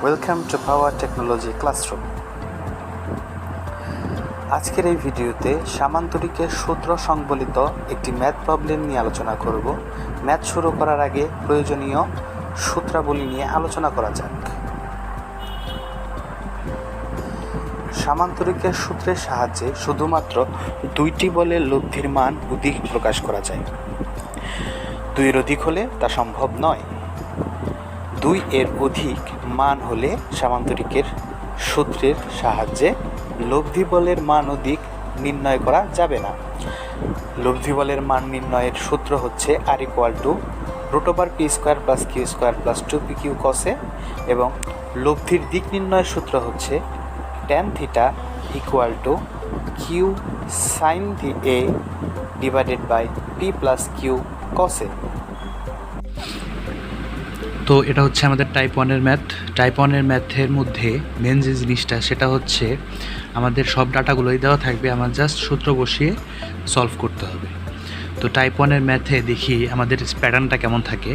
Welcome to power technology classroom. আজকের এই ভিডিওতে সামান্তরিকের সূত্র সংবলিত একটি ম্যাথ প্রবলেম নিয়ে আলোচনা করব। ম্যাথ শুরু করার আগে প্রয়োজনীয় সূত্রাবলী নিয়ে আলোচনা করা যাক। সামান্তরিকের সূত্রের সাহায্যে শুধুমাত্র দুইটি বলের লব্ধির মান ও দিক প্রকাশ করা যায়। দুইয়ের অধিক হলে তা সম্ভব নয়। 2 এর অধিক মান হলে সামান্তরিকের সূত্রের সাহায্যে লব্ধি বলের মান ও দিক নির্ণয় করা যাবে না। লব্ধি বলের মান নির্ণয়ের সূত্র হচ্ছে r=√p² + q² + 2pq cos a, এবং লব্ধির দিক নির্ণয়ের সূত্র হচ্ছে tan θ q sin a / p + q cos a। তো এটা হচ্ছে আমাদের টাইপ 1-এর ম্যাথ। টাইপ 1-এর ম্যাথের মধ্যে মেন যে জিনিসটা সেটা হচ্ছে আমাদের সব ডাটাগুলোই দেওয়া থাকবে, আমার জাস্ট সূত্র বসিয়ে সলভ করতে হবে। তো টাইপ 1-এর ম্যাথে দেখি আমাদের প্যাটার্নটা কেমন থাকে।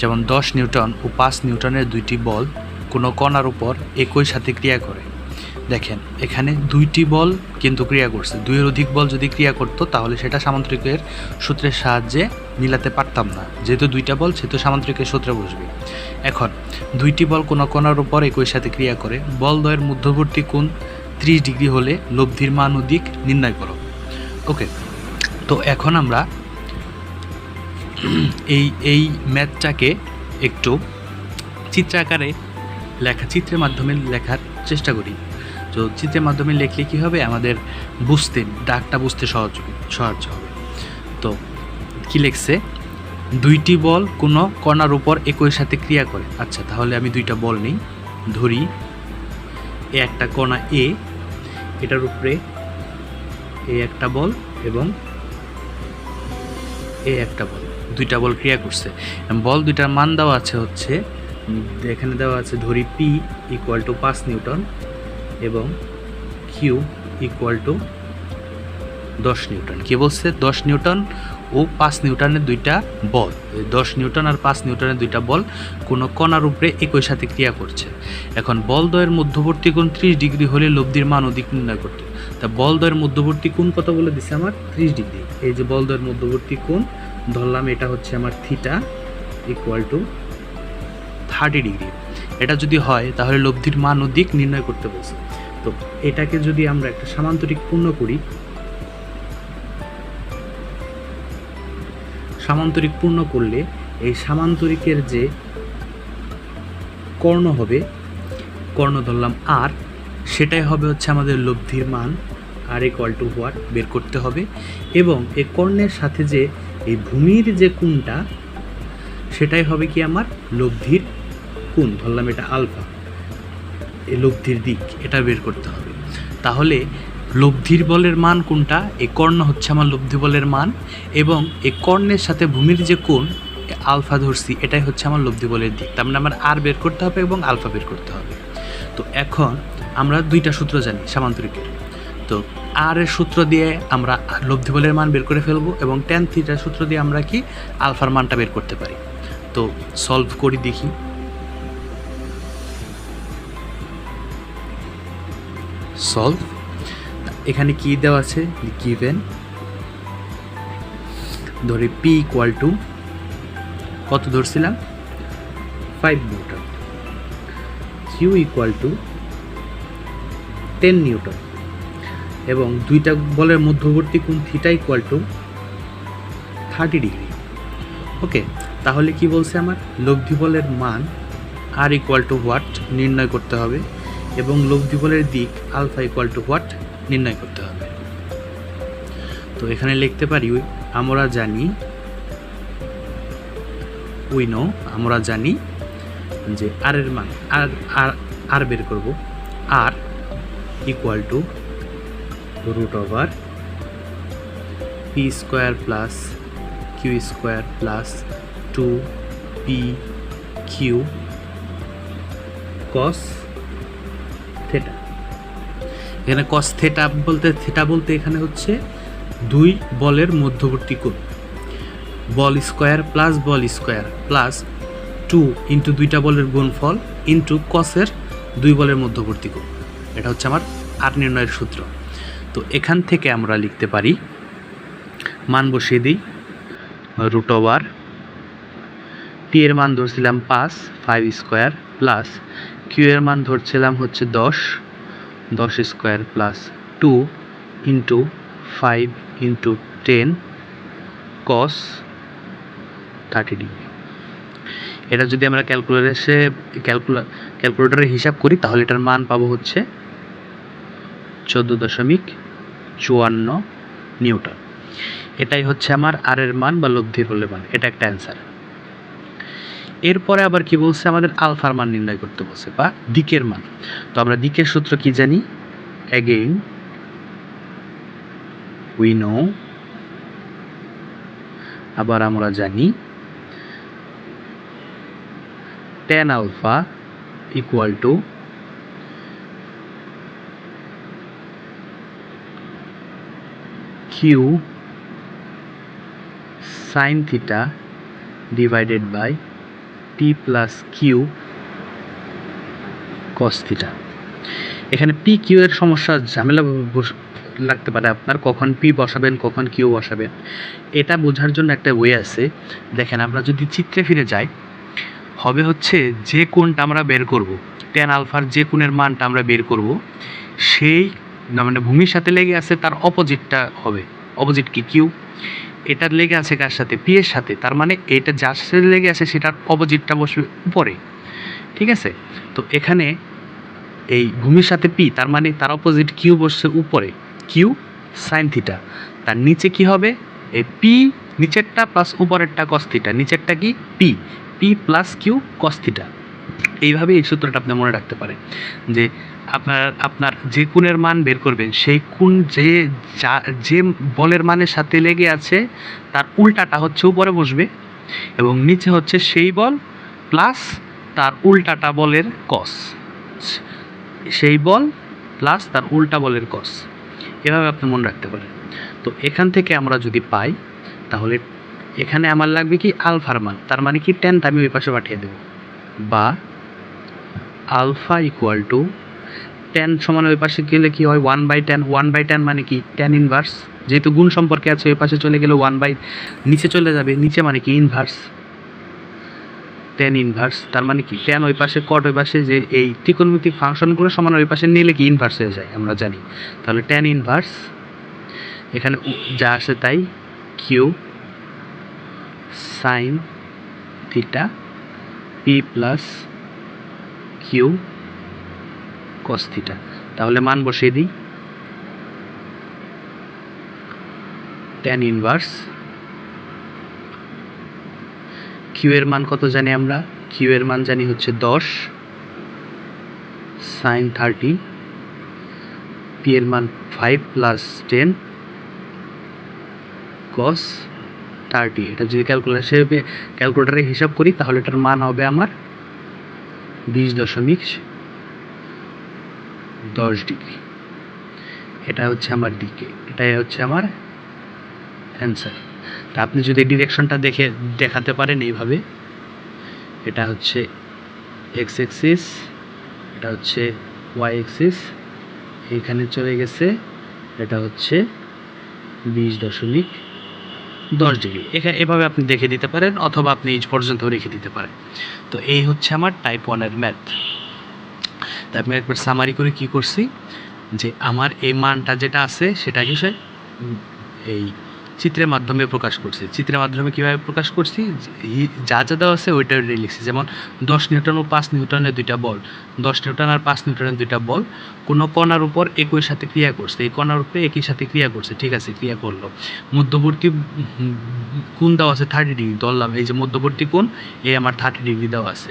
যেমন 10 নিউটন ও 5 নিউটনের দুইটি বল কোনো কণার উপর একই সাথে ক্রিয়া করে। দেখেন এখানে দুইটি বল কিন্তু ক্রিয়া করছে। 2-এর অধিক বল যদি ক্রিয়া করতো তাহলে সেটা সামান্তরিকের সূত্রের সাহায্যে মিলাতে পারতাম না। যেহেতু দুইটা বল সেহেতু সামান্তরিকের সূত্রে বসবে। এখন দুইটি বল কোনো কণার উপর একই সাথে ক্রিয়া করে। বল দ্বয়ের মধ্যবর্তী কোণ 30 ডিগ্রি হলে লব্ধির মান ও দিক নির্ণয় করো। ওকে, তো এখন আমরা এই ম্যাথটাকে একটু চিত্রাকারে চিত্রের মাধ্যমে লেখার চেষ্টা করি। তো চিত্রের মাধ্যমে লিখলে কী হবে, আমাদের বুঝতে দাগটা বুঝতে সাহায্য হবে। তো কী লিখছে, দুইটি বল কোনো কণার উপর একই সাথে ক্রিয়া করে। আচ্ছা, তাহলে আমি দুইটা বল নিই। ধরি এ একটা কণা এ, এটার উপরে এ একটা বল এবং এ একটা বল, দুইটা বল ক্রিয়া করছে। বল দুইটার মান দেওয়া আছে হচ্ছে, এখানে দেওয়া আছে ধরি P = 5 নিউটন এবং Q = 10 নিউটন। কি বলছে, 10 নিউটন ও 5 নিউটনের দুইটা বল, 10 নিউটন আর 5 নিউটনের দুইটা বল কোনো কণার উপরে একই সাথে ক্রিয়া করছে। এখন বল দ্বয়ের মধ্যবর্তী কোণ 30 ডিগ্রি হলে লব্ধির মান ও দিক নির্ণয় করতে। তা বল দ্বয়ের মধ্যবর্তী কোণ কত বলে দিছে আমার, 30 ডিগ্রি। এই যে বল দ্বয়ের মধ্যবর্তী কোণ ধরলাম, এটা হচ্ছে আমার θ = 30 ডিগ্রি। এটা যদি হয় তাহলে লব্ধির মান ও দিক নির্ণয় করতে বলছে। তো এটাকে যদি আমরা একটা সামান্তরিক পূর্ণ করি, সামান্তরিক পূর্ণ করলে এই সামান্তরিকের যে কর্ণ হবে, কর্ণ ধরলাম আর, সেটাই হবে হচ্ছে আমাদের লব্ধির মান r = হোয়াট বের করতে হবে। এবং এই কর্ণের সাথে যে এই ভূমির যে কোণটা সেটাই হবে কি আমার লব্ধির কোণ, ধরলাম এটা আলফা, এই লব্ধির দিক, এটা বের করতে হবে। তাহলে লব্ধির বলের মান কোনটা, এই কর্ণ হচ্ছে আমার লব্ধি বলের মান, এবং এই কর্ণের সাথে ভূমির যে কোণ আলফা ধরছি এটাই হচ্ছে আমার লব্ধি বলের দিক। তার মানে আমার আর বের করতে হবে এবং আলফা বের করতে হবে। তো এখন আমরা দুইটা সূত্র জানি সামান্তরিকের। তো আর এর সূত্র দিয়ে আমরা লব্ধি বলের মান বের করে ফেলবো এবং tan θ সূত্র দিয়ে আমরা কি আলফার মানটা বের করতে পারি। তো সলভ করি দেখি। সলভ, এখানে কি দেওয়া আছে, গিভেন ধরি P = কত ধরছিলাম 5 নিউটন, Q = 10 নিউটন এবং দুইটা বলের মধ্যবর্তী কোণ θ = 30 ডিগ্রি। ওকে, তাহলে কি বলছে আমার লব্ধি বলের মান r = হোয়াট নির্ণয় করতে হবে এবং লব্ধি বলের দিক আলফা = হোয়াট নির্ণয় করতে হবে। তো এখানে লিখতে পারি আমরা জানি আমরা জানি যে r এর মান আর বের করব, r = √p² + q² + 2pq cos θ। এখানে cos θ বলতে এখানে হচ্ছে দুই বলের মধ্যবর্তী কোণ, বল square plus ball square plus two into দুইটা বলের গুণফল ইন্টু কসের দুই বলের মধ্যবর্তী কোণ। এটা হচ্ছে আমার আর নির্ণয়ের সূত্র। তো এখান থেকে আমরা লিখতে পারি, মান বসিয়ে দিই, রুট ওভার টি এর মান ধরছিলাম 5 স্কোয়ার প্লাস কিউ এর মান ধরছিলাম হচ্ছে 10 স্কোয়ার প্লাস 2 ইন্টু 5 ইন্টু 10 কস 30 ডিগ্রি। এটা যদি আমরা ক্যালকুলেটরে হিসাব করি তাহলে এটার মান পাবো হচ্ছে 14.54 নিউটন। এটাই হচ্ছে আমার আর এর মান বা লব্ধির বলের মান। এটা একটা অ্যান্সার। এরপরে আবার কি বলছে, আমাদের আলফার মান নির্ণয় করতে বলছে বা দিকের মান। তো আমরা দিকের সূত্র কি জানি? অ্যাগেইন উই নো, আবার আমরা জানি tan alpha equal to Q sine theta divided by T plus Q cos theta. এখানে পি কিউ এর সমস্যা ঝামেলা লাগতে পারে আপনার, কখন পি বসাবেন কখন কিউ বসাবেন। এটা বোঝার জন্য একটা ওয়ে আছে। দেখেন, আমরা যদি চিত্রে ফিরে যাই, হবে হচ্ছে যে কোণটা আমরা বের করব, tan আলফার যে কোণের মানটা আমরা বের করব, সেই মানে ভূমির সাথে লেগে আছে তার অপোজিটটা হবে। অপোজিট কি? কিউ। এটার লেগে আছে কার সাথে? পি এর সাথে। তার মানে এটা যার সাথে লেগে আছে সেটার অপোজিটটা বসবে উপরে, ঠিক আছে? তো এখানে এই ভূমির সাথে পি, তার মানে তার অপোজিট কিউ বসছে উপরে, কিউ সাইন থিটা। তার নিচে কি হবে? এই পি নিচেরটা প্লাস উপরেরটা কস থিটা। নিচেরটা কি? P, P plus Q cos theta. এইভাবে এই সূত্রটা আপনি মনে রাখতে পারেন যে আপনার যে কোণের মান বের করবেন সেই কোণ যে বলের মানের সাথে লেগে আছে তার উল্টাটা হচ্ছে উপরে বসবে, এবং নিচে হচ্ছে সেই বল প্লাস তার উল্টাটা বলের কস, সেই বল প্লাস তার উল্টা বলের কস। এভাবে আপনি মনে রাখতে পারেন। তো এখান থেকে আমরা যদি পাই, তাহলে এখানে আমার লাগবে কি? আলফার মান। তার মানে কি? টেনটা আমি ওই পাশে পাঠিয়ে দেবো, বা আলফা ইকুয়াল টু টেন সমান ওই পাশে গেলে কি হয়? 1/10। 1/10 মানে কি? Ten inverse. যেহেতু গুণ সম্পর্কে আছে, ওই পাশে চলে গেলে নিচে চলে যাবে। নিচে মানে কি? Inverse, ten inverse. তার মানে কি? টেন ওই পাশে, কট ওই পাশে, যে এই ত্রিকোণমিতিক ফাংশনগুলো সমান ওই পাশে নিলে কি? ইনভার্স হয়ে যায়, আমরা জানি। তাহলে টেন ইনভার্স, এখানে যা আসে তাই, Q sine theta P plus Q cos theta. তাহলে মান বসিয়ে দিই, টেন ইনভার্স কিউ এর মান কত জানি আমরা? কিউ এর মান জানি হচ্ছে 10 সাইন 30, পি এর মান 5 প্লাস 10 কস 30। এটা যদি ক্যালকুলেটারে হিসাব করি তাহলে এটার মান হবে আমার 20.10 ডিগ্রি। এটা হচ্ছে আমার ডিকে, এটাই হচ্ছে আমার অ্যান্সার। তা আপনি যদি ডিরেকশনটা দেখাতে পারেন এইভাবে, এটা হচ্ছে এক্স এক্সিস, এটা হচ্ছে ওয়াই এক্সিস, এখানে চলে গেছে, এটা হচ্ছে 20.10 ডিগ্রি। এভাবে আপনি দেখে দিতে পারেন, অথবা আপনি এই পর্যন্ত রেখে দিতে পারেন। তো এই হচ্ছে আমার টাইপ 1-এর ম্যাথ। তাই আমি একবার সামারি করে কি করছি, যে আমার এই মানটা যেটা আছে সেটা হিসেবে এই চিত্রের মাধ্যমে প্রকাশ করছি। চিত্রের মাধ্যমে কীভাবে প্রকাশ করছি? যা যা দেওয়া আছে ওইটা লিখছি। যেমন 10 নিউটন ও 5 নিউটনের দুইটা বল, 10 নিউটন আর 5 নিউটনের দুইটা বল কোনো কণার উপর একই সাথে ক্রিয়া করছে, এই কণার উপরে একই সাথে ক্রিয়া করছে, ঠিক আছে, ক্রিয়া করলো। মধ্যবর্তী কোণ দেওয়া আছে 30 ডিগ্রি, ধরলাম এই যে মধ্যবর্তী কোণ, এই আমার 30 ডিগ্রি দেওয়া আছে।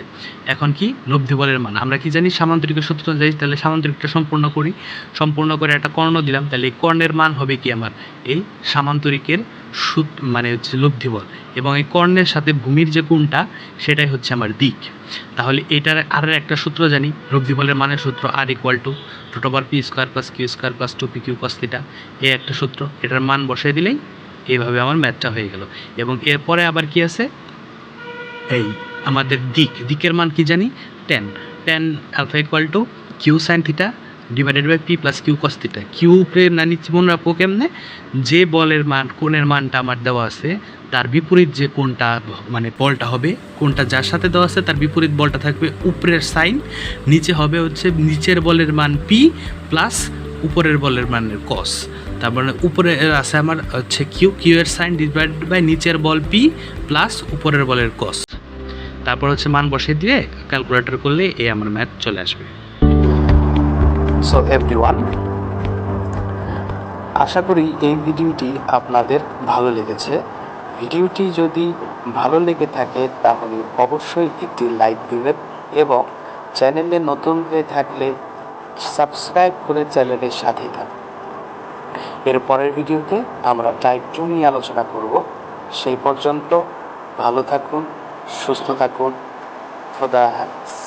এখন কি? লব্ধি বলের মান। আমরা কি জানি? সামান্তরিকের সূত্র যাই, তাহলে সামান্তরিকটা সম্পূর্ণ করে একটা কর্ণ দিলাম, তাহলে এই কর্ণের মান হবে কি? আমার এই সামান্তরিকের মানে হচ্ছে লব্ধি বল, এবং এই কর্ণের সাথে ভূমির যে কোণটা সেটাই হচ্ছে আমার দিক। তাহলে এটার আর একটা সূত্র জানি, লব্ধি বলের মানের সূত্র, আর equal to root over P square plus Q square plus 2p Q cos theta. এই একটা সূত্র, এটার মান বসাই দিলেই এইভাবে আমার ম্যাথটা হয়ে গেল। এবং এরপরে আবার কি আছে? এই আমাদের দিকের মান কি জানি, tan alpha equal to Q sine theta divided by P plus Q cos theta. Q উপরে না নিচে মনে রাখবো কেমনে, যে বলের মান কোণের মানটা আমার দেওয়া আছে তার বিপরীত যে কোণটা মানে বলটা হবে, কোণটা যার সাথে দেওয়া আছে তার বিপরীত বলটা থাকবে উপরের সাইন, নিচে হবে হচ্ছে নিচের বলের মান পি প্লাস উপরের বলের মানের কস। তার মানে উপরে আছে আমার হচ্ছে কিউ এর সাইন ডিভাইডেড বাই নিচের বল পি প্লাস উপরের বলের কস। তারপর হচ্ছে মান বসিয়ে দিয়ে ক্যালকুলেটর করলে আমার ম্যাথ চলে আসবে। সো এভরিওয়ান, আশা করি এই ভিডিওটি আপনাদের ভালো লেগেছে। ভিডিওটি যদি ভালো লেগে থাকে তাহলে অবশ্যই একটি লাইক দিবেন এবং চ্যানেলে নতুন হয়ে থাকলে সাবস্ক্রাইব করে চ্যানেলের সাথে থাকুন। এর পরের ভিডিওতে আমরা টাইপ 2 নিয়ে আলোচনা করব। সেই পর্যন্ত ভালো থাকুন, সুস্থ থাকুন, খোদা হাফেজ।